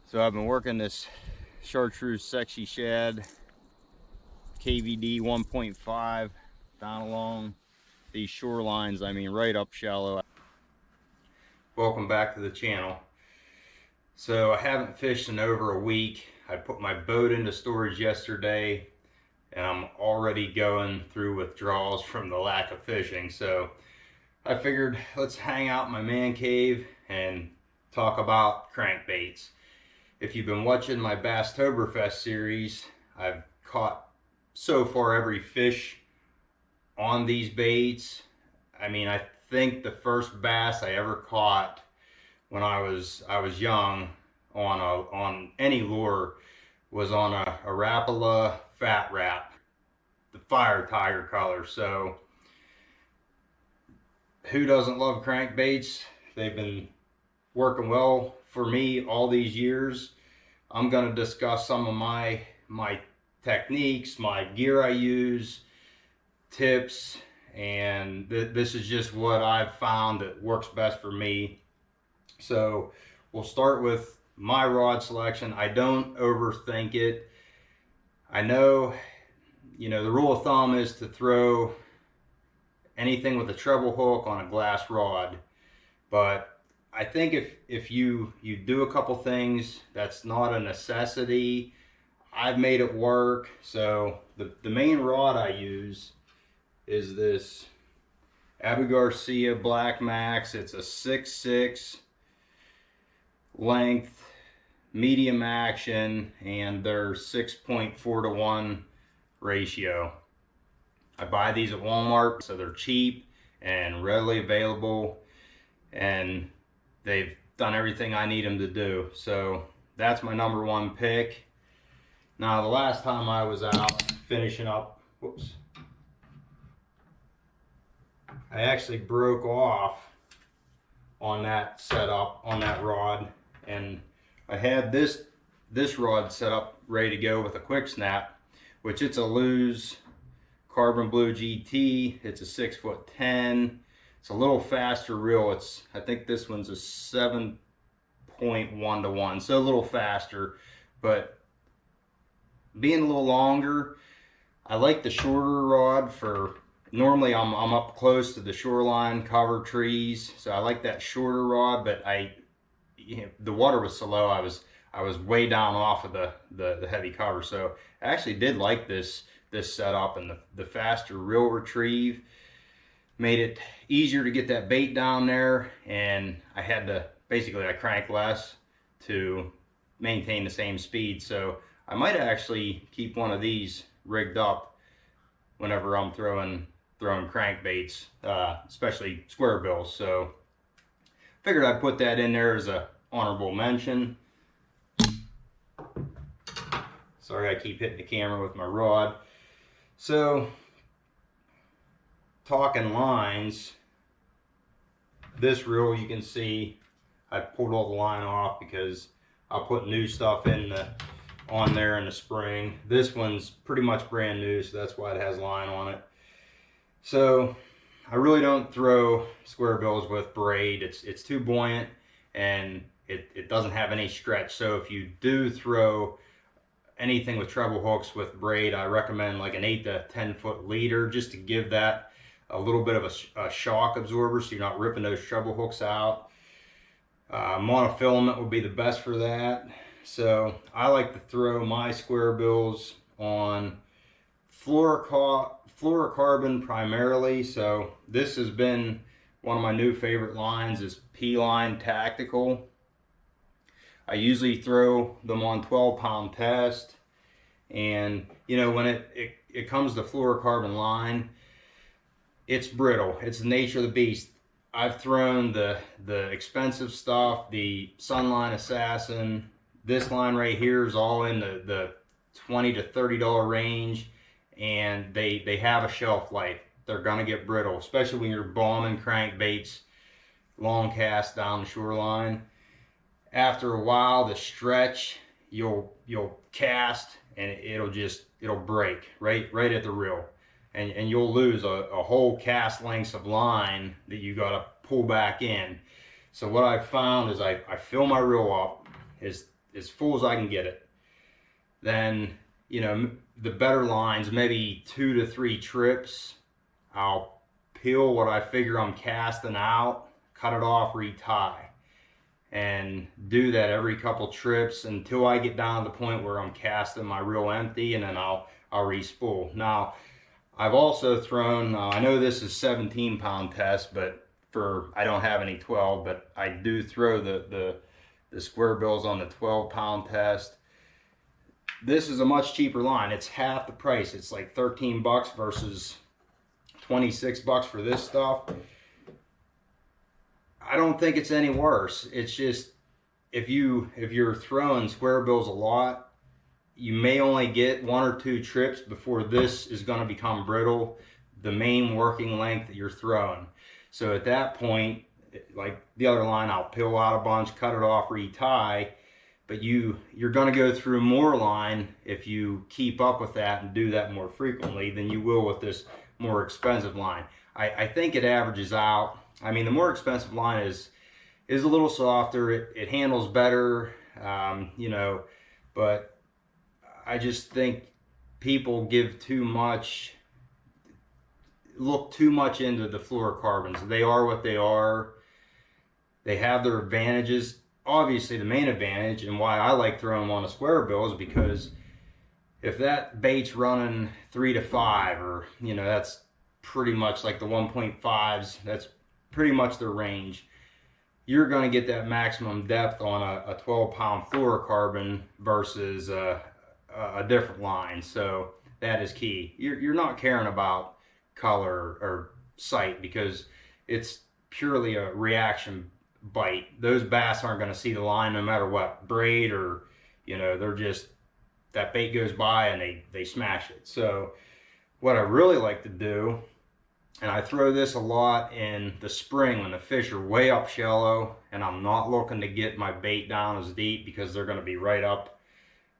So I've been working this chartreuse sexy shad KVD 1.5 down along these shorelines. I mean, right up shallow. Welcome back to the channel. So I haven't fished in over a week. I put my boat into storage yesterday and I'm already going through withdrawals from the lack of fishing. So I figured let's hang out in my man cave and talk about crankbaits. If you've been watching my Basstoberfest series, I've caught so far every fish on these baits. I mean, I think the first bass I ever caught when I was young on any lure was on a Rapala Fat Wrap, the Fire Tiger color. So who doesn't love crankbaits? They've been working well for me all these years. I'm going to discuss some of my techniques, my gear I use, tips, and this is just what I've found that works best for me. So we'll start with my rod selection. I don't overthink it. I know, the rule of thumb is to throw anything with a treble hook on a glass rod, but I think if you do a couple things, that's not a necessity. I've made it work. So the main rod I use is this Abu Garcia Black Max. It's a 6'6" length, medium action, and they're 6.4 to 1 ratio. I buy these at Walmart, so they're cheap and readily available, and they've done everything I need them to do. So that's my number one pick. Now, the last time I was out finishing up, I actually broke off on that setup, on that rod, and I had this rod set up ready to go with a quick snap, which it's a Lew's Carbon Blue GT. It's a 6'10". It's a little faster reel. I think this one's a 7.1 to 1, so a little faster, but being a little longer, I like the shorter rod for, normally I'm up close to the shoreline, cover trees, so I like that shorter rod, but the water was so low, I was way down off of the heavy cover, so I actually did like this setup, and the faster reel retrieve made it easier to get that bait down there, and I had to I crank less to maintain the same speed. So I might actually keep one of these rigged up whenever I'm throwing crankbaits, especially Squarebills. So figured I'd put that in there as a honorable mention. Sorry, I keep hitting the camera with my rod. So talking lines, this reel, you can see I pulled all the line off because I'll put new stuff on there in the spring. This one's pretty much brand new, so that's why it has line on it. So I really don't throw Squarebills with braid. It's too buoyant, and it doesn't have any stretch. So if you do throw anything with treble hooks with braid, I recommend like an 8 to 10 foot leader, just to give that a little bit of a shock absorber, so you're not ripping those treble hooks out. Monofilament would be the best for that. So I like to throw my Squarebills on fluorocarbon primarily. So this has been one of my new favorite lines, is P-Line Tactical. I usually throw them on 12-pound test, and when it comes to fluorocarbon line, it's brittle. It's the nature of the beast. I've thrown the expensive stuff, the Sunline Assassin. This line right here is all in the $20 to $30 range, and they have a shelf life. They're gonna get brittle, especially when you're bombing crankbaits, long cast down the shoreline. After a while, the stretch, you'll cast, and it'll break right at the reel. And you'll lose a whole cast length of line that you got to pull back in. So what I've found is I fill my reel up as as full as I can get it. Then, you know, the better lines, maybe 2 to 3 trips, I'll peel what I figure I'm casting out, cut it off, retie, and do that every couple trips until I get down to the point where I'm casting my reel empty, and then I'll re-spool. Now, I've also thrown, I know this is 17-pound test, but I don't have any 12, but I do throw the Squarebills on the 12-pound test. This is a much cheaper line. It's half the price. It's like 13 bucks versus 26 bucks for this stuff. I don't think it's any worse. It's just, if you're throwing Squarebills a lot, you may only get 1 or 2 trips before this is going to become brittle, the main working length that you're throwing. So at that point, like the other line, I'll peel out a bunch, cut it off, retie, but you're going to go through more line if you keep up with that and do that more frequently than you will with this more expensive line. I think it averages out. I mean, the more expensive line is a little softer, it handles better, you know, but I just think people look too much into the fluorocarbons. They are what they are. They have their advantages. Obviously, the main advantage and why I like throwing them on a Squarebill is because if that bait's running 3 to 5, or, you know, that's pretty much like the 1.5s, that's pretty much their range, you're going to get that maximum depth on a 12-pound fluorocarbon versus a different line. So that is key. You're not caring about color or sight because it's purely a reaction bite. Those bass aren't going to see the line no matter what braid, or, you know, they're just, that bait goes by and they smash it. So what I really like to do, and I throw this a lot in the spring when the fish are way up shallow and I'm not looking to get my bait down as deep because they're going to be right up,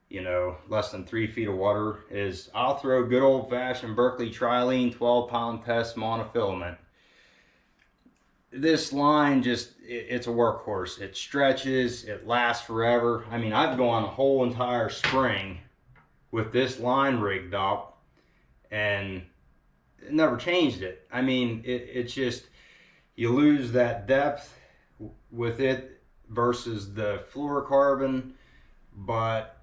you know, less than 3 feet of water, is I'll throw good old-fashioned Berkley Trilene 12-pound test monofilament. This line just, it's a workhorse. It stretches, it lasts forever. I mean, I've gone a whole entire spring with this line rigged up and never changed it. I mean, it's just, you lose that depth with it versus the fluorocarbon, but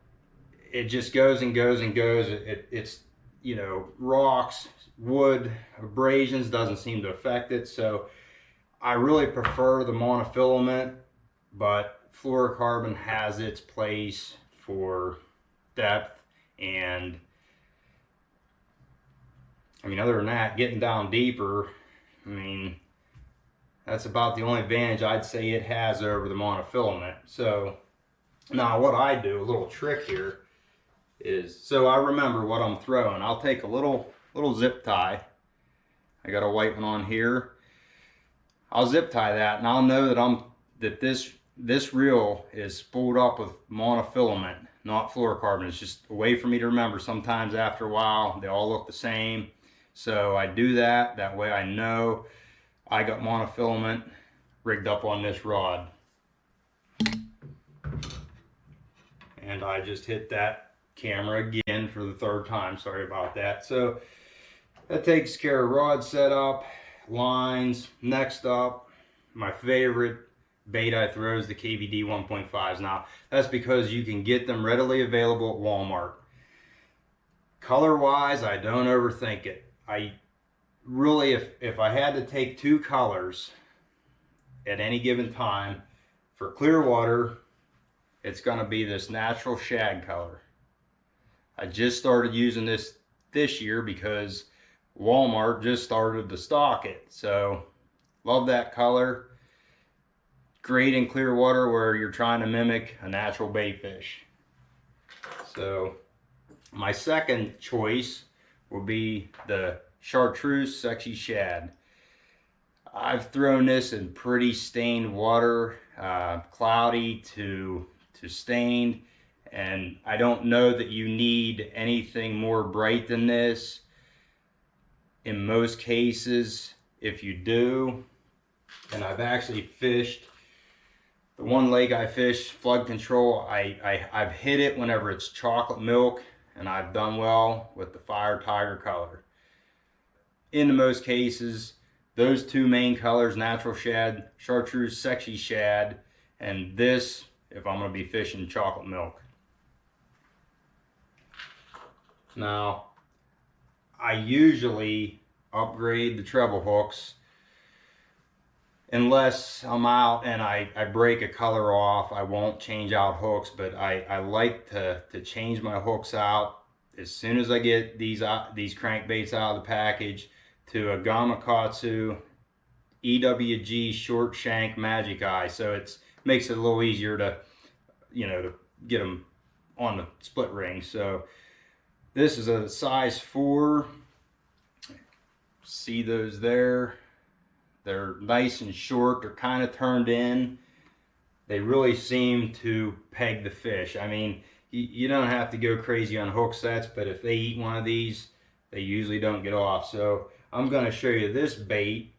it just goes and goes and goes. It's, you know, rocks, wood, abrasions doesn't seem to affect it. So I really prefer the monofilament, but fluorocarbon has its place for depth. And I mean, other than that, getting down deeper, I mean, that's about the only advantage I'd say it has over the monofilament. So now what I do, a little trick here, is, so I remember what I'm throwing. I'll take a little zip tie. I got a white one on here. I'll zip tie that, and I'll know that this reel is spooled up with monofilament, not fluorocarbon. It's just a way for me to remember. Sometimes after a while they all look the same, so I do that. That way I know I got monofilament rigged up on this rod. And I just hit that camera again for the 3rd time. Sorry about that. So that takes care of rod setup, lines. Next up, my favorite bait I throw is the KVD 1.5s. Now, that's because you can get them readily available at Walmart. Color wise, I don't overthink it. I really, if I had to take 2 colors at any given time, for clear water, it's going to be this natural shag color. I just started using this year because Walmart just started to stock it. So love that color. Great in clear water where you're trying to mimic a natural bait fish. So my second choice will be the Chartreuse Sexy Shad. I've thrown this in pretty stained water, cloudy to stained, and I don't know that you need anything more bright than this. In most cases, if you do, and I've actually fished The one lake I fish, flood control, I've hit it whenever it's chocolate milk, and I've done well with the fire tiger color. In most cases, those two main colors, natural shad, chartreuse, sexy shad, and this if I'm going to be fishing chocolate milk. Now, I usually upgrade the treble hooks unless I'm out and I break a color off. I won't change out hooks, but I like to change my hooks out as soon as I get these crankbaits out of the package to a Gamakatsu EWG short shank magic eye. So it makes it a little easier to, to get them on the split ring. So this is a size 4. See those there? They're nice and short. They're kind of turned in. They really seem to peg the fish. I mean, you don't have to go crazy on hook sets, but if they eat one of these, they usually don't get off. So I'm going to show you this bait,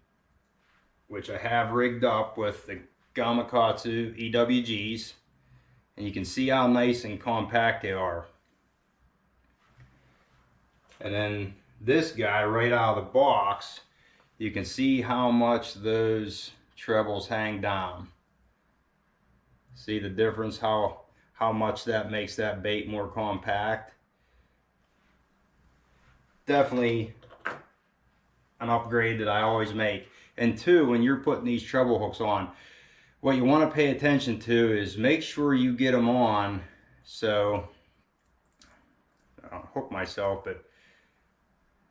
which I have rigged up with the Gamakatsu EWGs. And you can see how nice and compact they are. And then this guy right out of the box, you can see how much those trebles hang down. See the difference, how much that makes that bait more compact. Definitely an upgrade that I always make. And 2, when you're putting these treble hooks on, what you want to pay attention to is make sure you get them on, so I'll hook myself, but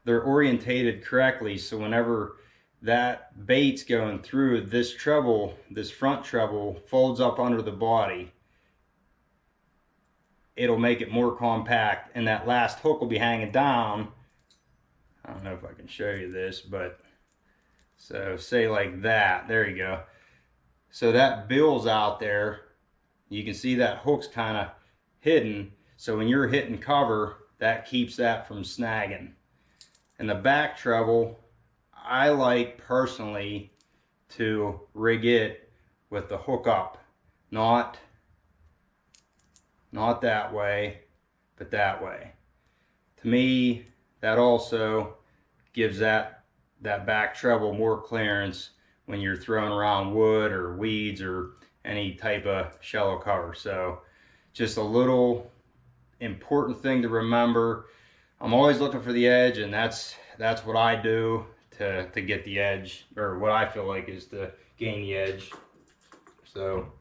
they're orientated correctly, so whenever that bait's going through, this front treble folds up under the body. It'll make it more compact, and that last hook will be hanging down. I don't know if I can show you this, but so say like that. There you go. So that bill's out there. You can see that hook's kind of hidden, so when you're hitting cover, that keeps that from snagging. And the back treble, I like personally to rig it with the hook up, not that way, but that way. To me, that also gives that back treble more clearance when you're throwing around wood or weeds or any type of shallow cover. So just a little important thing to remember. I'm always looking for the edge, and that's what I do to get the edge, or what I feel like is to gain the edge. So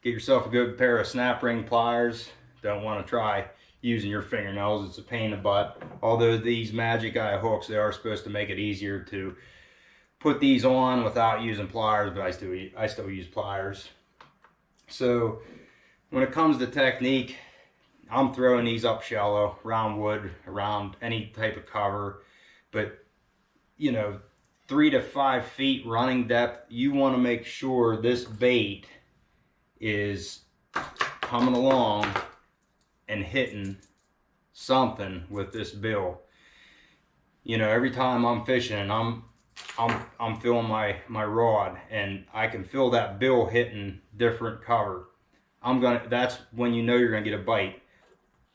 get yourself a good pair of snap ring pliers. Don't want to try using your fingernails, it's a pain in the butt. Although these magic eye hooks, they are supposed to make it easier to put these on without using pliers, but I still use pliers. So when it comes to technique, I'm throwing these up shallow, around wood, around any type of cover, but 3 to 5 feet running depth, you want to make sure this bait is coming along and hitting something with this bill. Every time I'm fishing and I'm feeling my rod, and I can feel that bill hitting different cover, that's when you're gonna get a bite.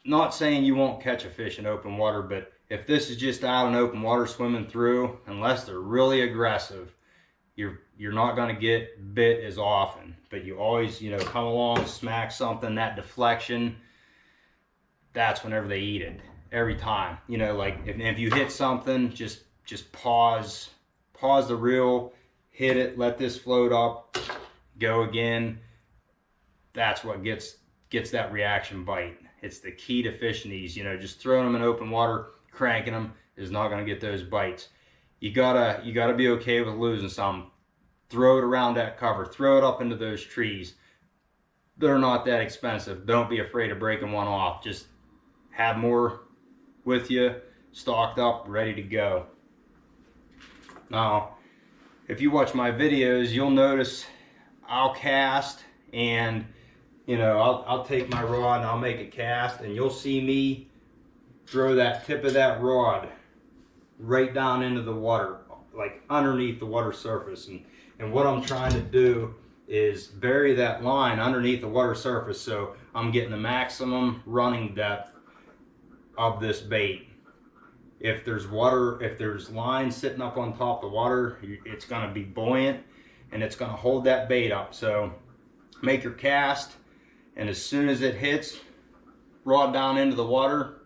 Not saying you won't catch a fish in open water, but if this is just out in open water swimming through, unless they're really aggressive, you're not going to get bit as often. But you always, come along, smack something, that deflection, that's whenever they eat it. Every time. Like if you hit something, just pause the reel, hit it, let this float up, go again. That's what gets that reaction bite. It's the key to fishing these. Just throwing them in open water, cranking them is not going to get those bites. You gotta be okay with losing some. Throw it around that cover. Throw it up into those trees. They're not that expensive. Don't be afraid of breaking one off. Just have more with you, stocked up, ready to go. Now, if you watch my videos, you'll notice I'll cast, and I'll take my rod and I'll make a cast, and you'll see me throw that tip of that rod right down into the water, like underneath the water surface. And what I'm trying to do is bury that line underneath the water surface, so I'm getting the maximum running depth of this bait. If there's water, if there's line sitting up on top of the water, it's going to be buoyant and it's going to hold that bait up. So make your cast, and as soon as it hits, rod down into the water,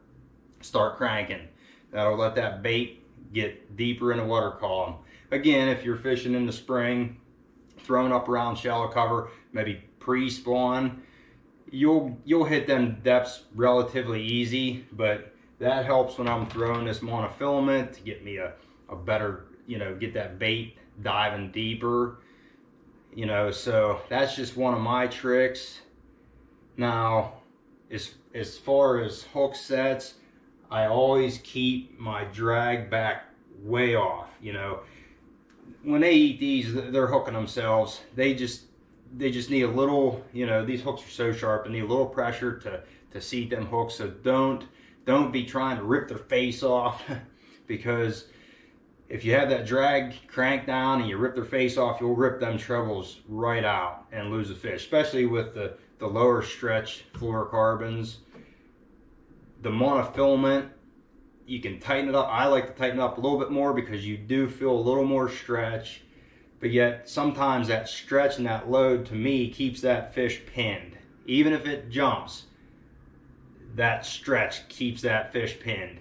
start cranking. That'll let that bait get deeper in the water column. Again, if you're fishing in the spring, throwing up around shallow cover, maybe pre-spawn, you'll hit them depths relatively easy, but that helps when I'm throwing this monofilament to get me a better, get that bait diving deeper, so that's just one of my tricks. Now, as far as hook sets, I always keep my drag back way off. When they eat these, they're hooking themselves. They just need a little, these hooks are so sharp, they need a little pressure to seat them hooks. So don't be trying to rip their face off, because if you have that drag crank down and you rip their face off, you'll rip them trebles right out and lose a fish, especially with the lower stretch fluorocarbons. The monofilament, you can tighten it up. I like to tighten it up a little bit more because you do feel a little more stretch, but yet sometimes that stretch and that load to me keeps that fish pinned. Even if it jumps, that stretch keeps that fish pinned.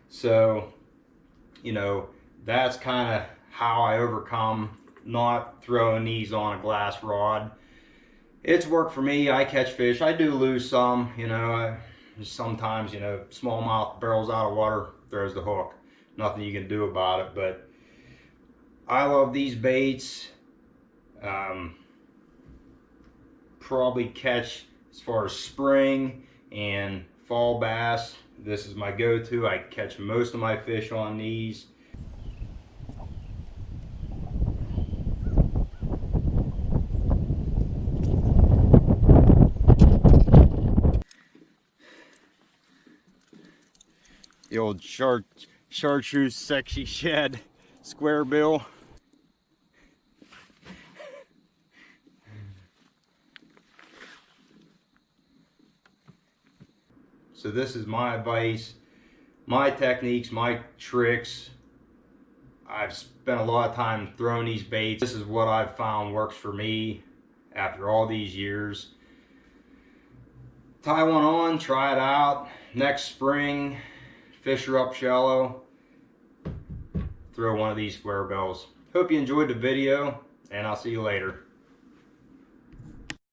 So, that's kind of how I overcome not throwing these on a glass rod. It's worked for me. I catch fish. I do lose some, sometimes, smallmouth barrels out of water, throws the hook. Nothing you can do about it, but I love these baits. Probably catch, as far as spring and fall bass, this is my go-to. I catch most of my fish on these. The old chartreuse sexy shed Squarebill. So this is my advice, my techniques, my tricks. I've spent a lot of time throwing these baits. This is what I've found works for me after all these years. Tie one on, try it out. Next spring, fish her up shallow, throw one of these Squarebills. Hope you enjoyed the video, and I'll see you later.